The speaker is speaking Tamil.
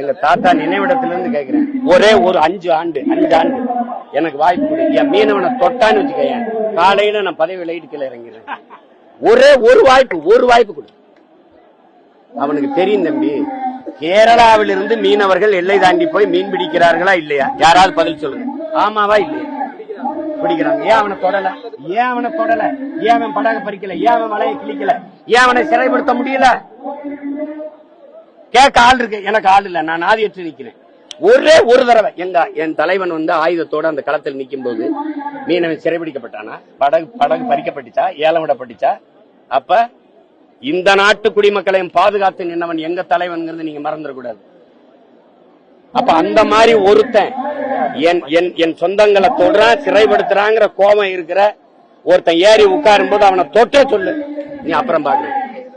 எங்க தாத்தா நினைவிடத்திலிருந்து கேட்கிறேன், ஒரே ஒரு 5 ஆண்டு எனக்கு வாய்ப்பு கொடு. என் மீனவனை தொட்டான்னு வச்சுக்கேன், காலையில நான் பதவி விலகிட்டு கீழே இறங்கிறேன். ஒரே ஒரு வாய்ப்பு கொடு. அவனுக்கு தெரியும் தம்பி, கேரளாவிலிருந்து மீனவர்கள் எல்லை தாண்டி போய் மீன் பிடிக்கிறார்களா இல்லையா? யாராவது பதில் சொல்லுங்க. ஆமாவா இல்லையா? பிடிக்கிறாங்க. ஏன் அவனை தொடல? ஏன் அவன் படக பறிக்கல? ஏன் அவன் மலையை கிழிக்கல? ஏன் அவனை சிறைப்படுத்த முடியல? கேட்க ஆள் இருக்கு, எனக்கு ஆள் இல்ல, நான் ஆதியற்று நிக்கிறேன். ஒரே ஒரு தடவை என் தலைவன் ஆயுதத்தோட அந்த களத்தில் நிக்கும் போது மீனவன் சிறைபிடிக்கப்பட்டானா? படகு பறிக்கப்பட்டுச்சா? ஏலம் விடப்பட்டுச்சா? அப்ப இந்த நாட்டு குடிமக்களையும் பாதுகாத்து நின்னவன் எங்க தலைவன் நீங்க மறந்துடக்கூடாது. அப்ப அந்த மாதிரி ஒருத்தன் என் சொந்தங்களை தொடுறான், சிறைப்படுத்துறாங்கிற கோபம் இருக்கிற ஒருத்தன் ஏறி உட்காரும் போது அவனை தொட்ட சொல்லு, நீ அப்புறம் பாக்குற.